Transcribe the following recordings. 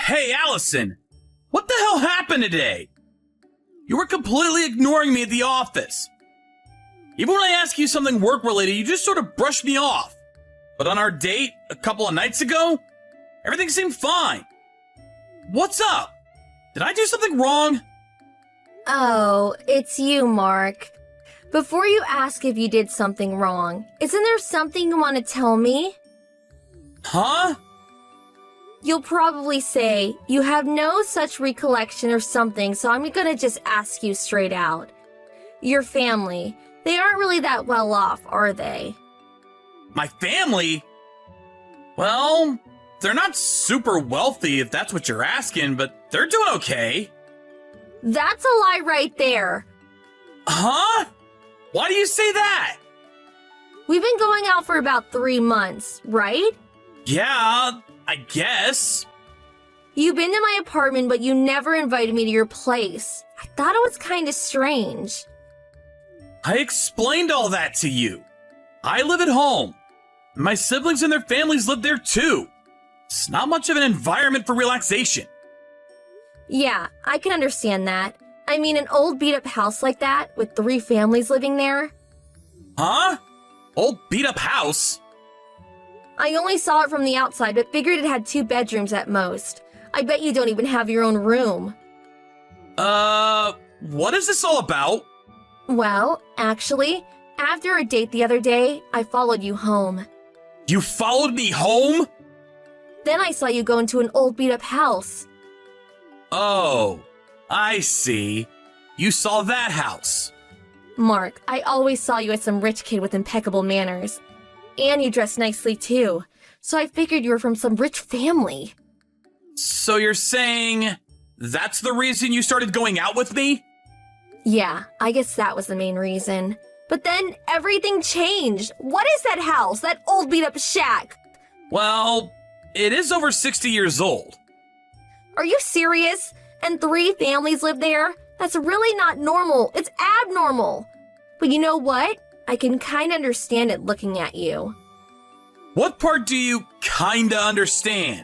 Hey, Allison! What the hell happened today? You were completely ignoring me at the office. Even when I ask you something work-related, you just sort of brush me off. But on our date a couple of nights ago, everything seemed fine. What's up? Did I do something wrong? Oh, it's you, Mark. Before you ask if you did something wrong, isn't there something you want to tell me? Huh? You'll probably say, you have no such recollection or something, so I'm gonna just ask you straight out. Your family, they aren't really that well off, are they? My family? Well, they're not super wealthy if that's what you're asking, but they're doing okay. That's a lie right there. Huh? Why do you say that? We've been going out for about 3 months, right? Yeah, I guess. You've been to my apartment, but you never invited me to your place. I thought it was kind of strange. I explained all that to you. I live at home. My siblings and their families live there too. It's not much of an environment for relaxation. Yeah, I can understand that. I mean, an old beat-up house like that, with 3 families living there. Huh? Old beat-up house? I only saw it from the outside, but figured it had 2 bedrooms at most. I bet you don't even have your own room. What is this all about? Well, actually, after our date the other day, I followed you home. You followed me home? Then I saw you go into an old beat-up house. Oh, I see. You saw that house. Mark, I always saw you as some rich kid with impeccable manners. And you dress nicely too, so I figured you were from some rich family. So you're saying that's the reason you started going out with me? Yeah, I guess that was the main reason. But then everything changed. What is that house? That old beat-up shack? Well, it is over 60 years old. Are you serious? And 3 families live there? That's really not normal. It's abnormal. But you know what? I can kinda understand it looking at you. What part do you kinda understand?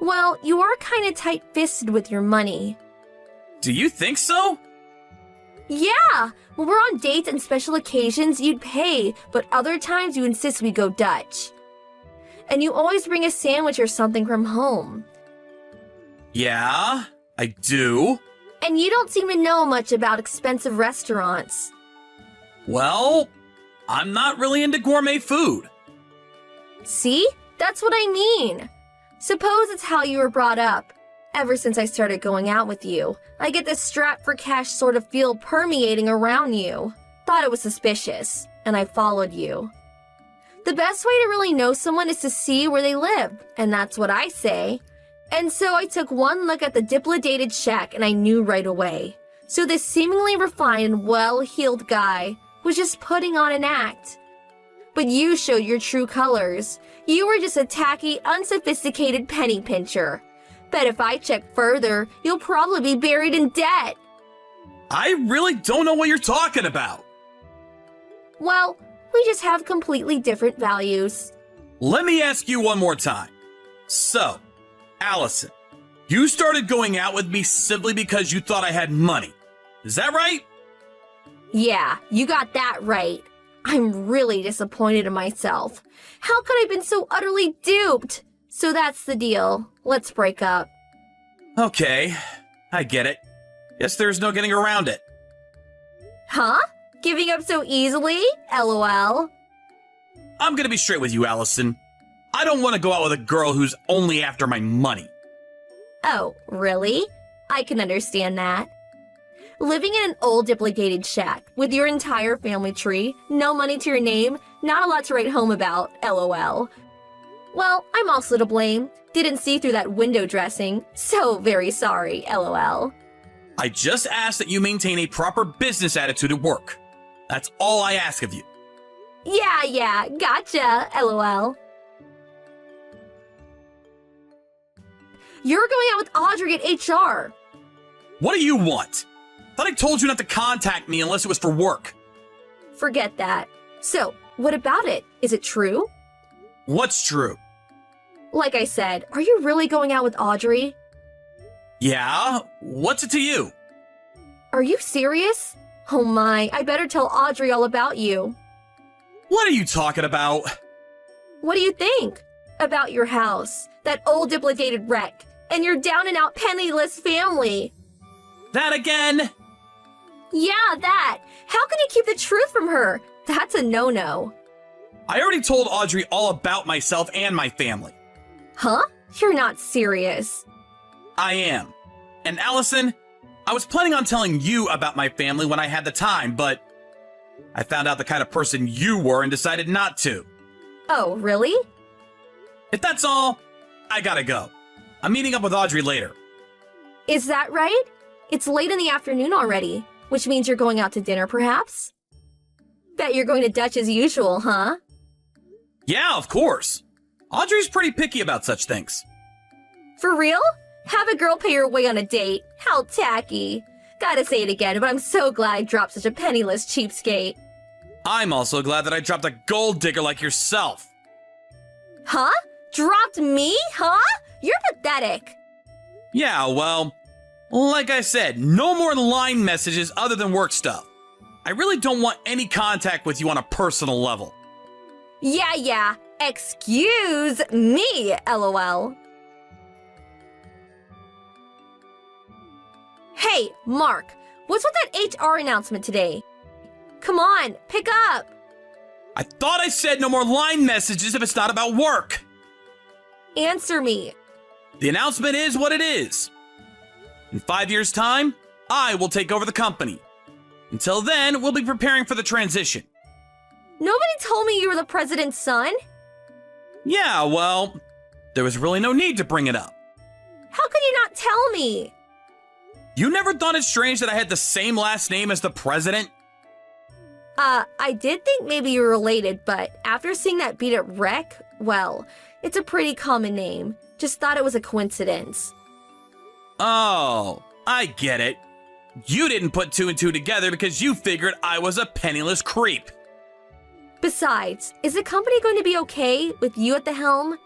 Well, you are kinda tight-fisted with your money. Do you think so? Yeah! When we're on dates and special occasions, you'd pay, but other times you insist we go Dutch. And you always bring a sandwich or something from home. Yeah, I do. And you don't seem to know much about expensive restaurants. Well, I'm not really into gourmet food. See? That's what I mean. Suppose it's how you were brought up. Ever since I started going out with you, I get this strap for cash sort of feel permeating around you. Thought it was suspicious, and I followed you. The best way to really know someone is to see where they live, and that's what I say. And so I took one look at the dilapidated shack and I knew right away. So this seemingly refined and well-heeled guy was just putting on an act. But you showed your true colors. You were just a tacky, unsophisticated penny pincher. Bet if I check further, you'll probably be buried in debt. I really don't know what you're talking about. Well, we just have completely different values. Let me ask you one more time. So, Allison, you started going out with me simply because you thought I had money. Is that right? Yeah, you got that right. I'm really disappointed in myself. How could I have been so utterly duped? So that's the deal. Let's break up. Okay, I get it. Guess there's no getting around it. Huh? Giving up so easily? LOL. I'm gonna be straight with you, Allison. I don't want to go out with a girl who's only after my money. Oh, really? I can understand that. Living in an old dilapidated shack with your entire family tree, no money to your name, not a lot to write home about, LOL. Well, I'm also to blame. Didn't see through that window dressing. So very sorry, LOL. I just ask that you maintain a proper business attitude at work. That's all I ask of you. Yeah, gotcha, LOL. You're going out with Audrey at HR. What do you want? Thought I told you not to contact me unless it was for work. Forget that. So, what about it? Is it true? What's true? Like I said, are you really going out with Audrey? Yeah? What's it to you? Are you serious? Oh my, I better tell Audrey all about you. What are you talking about? What do you think? About your house, that old dilapidated wreck, and your down and out penniless family. That again? Yeah, that. How can you keep the truth from her? That's a no-no. I already told Audrey all about myself and my family. Huh? You're not serious. I am. And Allison, I was planning on telling you about my family when I had the time, but I found out the kind of person you were and decided not to. Oh, really? If that's all, I gotta go. I'm meeting up with Audrey later. Is that right? It's late in the afternoon already, which means you're going out to dinner, perhaps? Bet you're going to Dutch as usual, huh? Yeah, of course. Audrey's pretty picky about such things. For real? Have a girl pay your way on a date? How tacky. Gotta say it again, but I'm so glad I dropped such a penniless cheapskate. I'm also glad that I dropped a gold digger like yourself. Huh? Dropped me? Huh? You're pathetic. Yeah, well, like I said, no more line messages other than work stuff. I really don't want any contact with you on a personal level. Yeah. Excuse me, LOL. Hey, Mark, what's with that HR announcement today? Come on, pick up. I thought I said no more line messages if it's not about work. Answer me. The announcement is what it is. In 5 years' time, I will take over the company. Until then, we'll be preparing for the transition. Nobody told me you were the president's son. Yeah, well, there was really no need to bring it up. How could you not tell me? You never thought it strange that I had the same last name as the president? I did think maybe you were related, but after seeing that beat up wreck, well, it's a pretty common name. Just thought it was a coincidence. Oh, I get it. You didn't put two and two together because you figured I was a penniless creep. Besides, is the company going to be okay with you at the helm?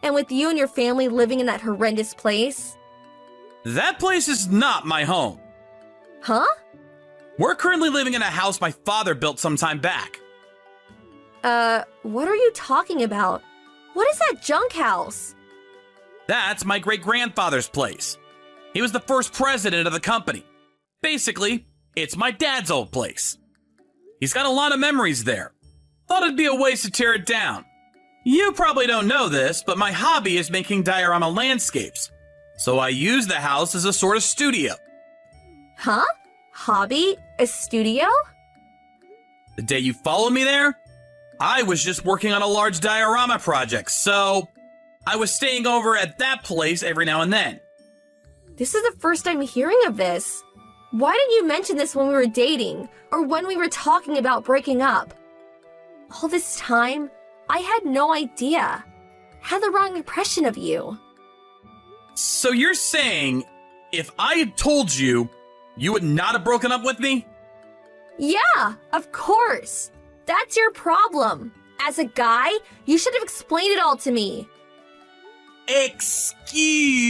And with you and your family living in that horrendous place? That place is not my home. Huh? We're currently living in a house my father built some time back. What are you talking about? What is that junk house? That's my great-grandfather's place. He was the first president of the company. Basically, it's my dad's old place. He's got a lot of memories there. Thought it'd be a waste to tear it down. You probably don't know this, but my hobby is making diorama landscapes. So I use the house as a sort of studio. Huh? Hobby? A studio? The day you followed me there, I was just working on a large diorama project, so I was staying over at that place every now and then. This is the first time hearing of this. Why didn't you mention this when we were dating, or when we were talking about breaking up? All this time, I had no idea. Had the wrong impression of you. So you're saying, if I had told you, you would not have broken up with me? Yeah, of course. That's your problem. As a guy, you should have explained it all to me. Excuse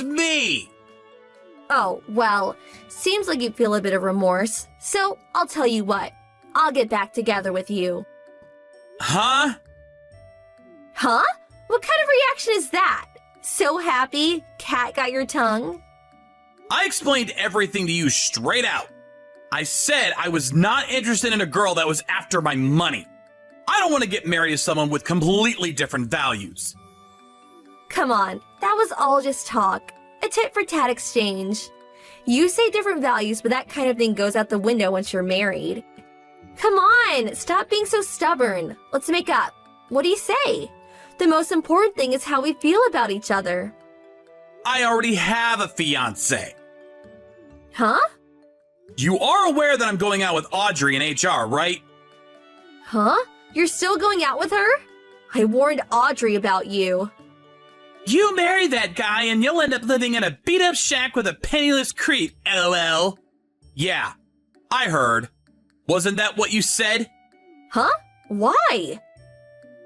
me! Oh, well, seems like you feel a bit of remorse. So, I'll tell you what. I'll get back together with you. Huh? Huh? What kind of reaction is that? So happy, cat got your tongue? I explained everything to you straight out. I said I was not interested in a girl that was after my money. I don't want to get married to someone with completely different values. Come on, that was all just talk. A tit-for-tat exchange. You say different values, but that kind of thing goes out the window once you're married. Come on, stop being so stubborn. Let's make up. What do you say? The most important thing is how we feel about each other. I already have a fiancé. Huh? You are aware that I'm going out with Audrey in HR, right? Huh? You're still going out with her? I warned Audrey about you. You marry that guy and you'll end up living in a beat-up shack with a penniless creep, LOL. Yeah, I heard. Wasn't that what you said? Huh? Why?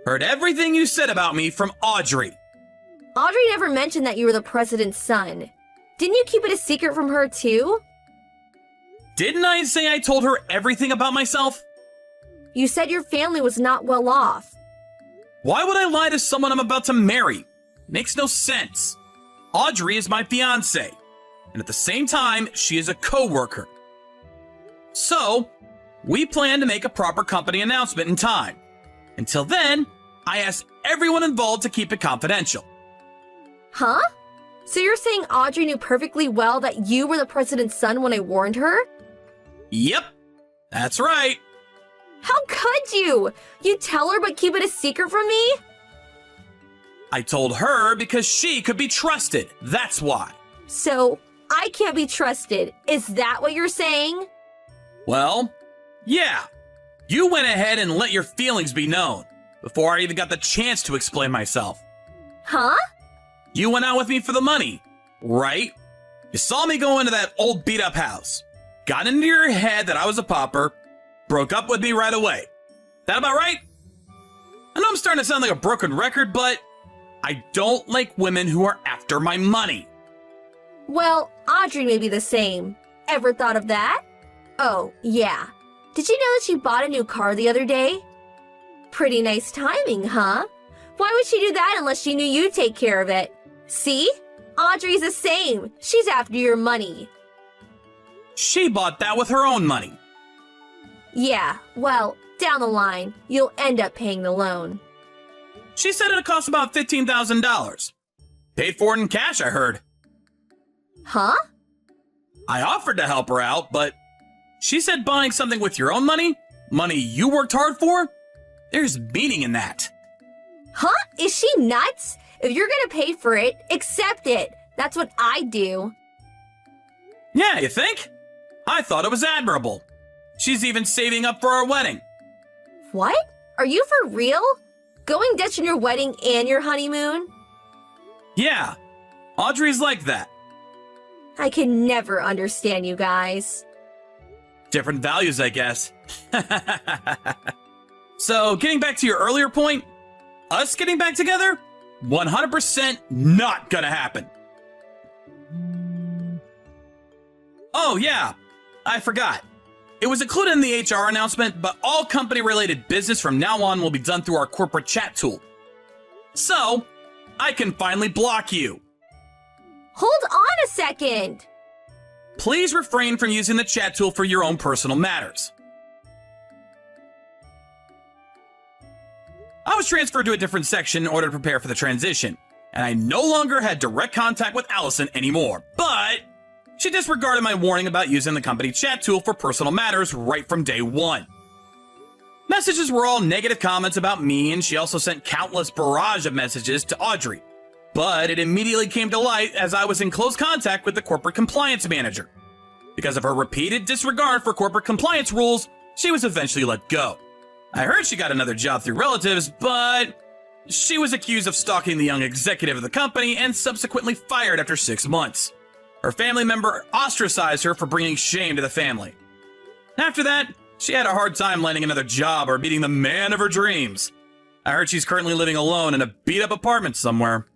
Heard everything you said about me from Audrey. Audrey never mentioned that you were the president's son. Didn't you keep it a secret from her too? Didn't I say I told her everything about myself? You said your family was not well off. Why would I lie to someone I'm about to marry? Makes no sense. Audrey is my fiance, and at the same time, she is a co-worker. So, we plan to make a proper company announcement in time. Until then, I asked everyone involved to keep it confidential. Huh? So you're saying Audrey knew perfectly well that you were the president's son when I warned her? Yep, that's right. How could you? You tell her but keep it a secret from me? I told her because she could be trusted. That's why. So, I can't be trusted. Is that what you're saying? Well, yeah. You went ahead and let your feelings be known before I even got the chance to explain myself. Huh? You went out with me for the money, right? You saw me go into that old beat-up house, got into your head that I was a pauper, broke up with me right away. That about right? I know I'm starting to sound like a broken record, but I don't like women who are after my money. Well, Audrey may be the same. Ever thought of that? Oh, yeah. Did you know that she bought a new car the other day? Pretty nice timing, huh? Why would she do that unless she knew you'd take care of it? See? Audrey's the same. She's after your money. She bought that with her own money. Yeah, well, down the line, you'll end up paying the loan. She said it'd cost about $15,000. Paid for it in cash, I heard. Huh? I offered to help her out, but she said buying something with your own money, money you worked hard for, there's meaning in that. Huh? Is she nuts? If you're gonna pay for it, accept it. That's what I do. Yeah, you think? I thought it was admirable. She's even saving up for our wedding. What? Are you for real? Going Dutch on your wedding and your honeymoon? Yeah, Audrey's like that. I can never understand you guys. Different values, I guess. So, getting back to your earlier point, us getting back together? 100% not gonna happen. Oh, yeah, I forgot. It was included in the HR announcement, but all company-related business from now on will be done through our corporate chat tool. So, I can finally block you. Hold on a second. Please refrain from using the chat tool for your own personal matters. I was transferred to a different section in order to prepare for the transition, and I no longer had direct contact with Allison anymore, but she disregarded my warning about using the company chat tool for personal matters right from day one. Messages were all negative comments about me, and she also sent countless barrage of messages to Audrey. But it immediately came to light as I was in close contact with the corporate compliance manager. Because of her repeated disregard for corporate compliance rules, she was eventually let go. I heard she got another job through relatives, but she was accused of stalking the young executive of the company and subsequently fired after 6 months. Her family member ostracized her for bringing shame to the family. After that, she had a hard time landing another job or meeting the man of her dreams. I heard she's currently living alone in a beat-up apartment somewhere.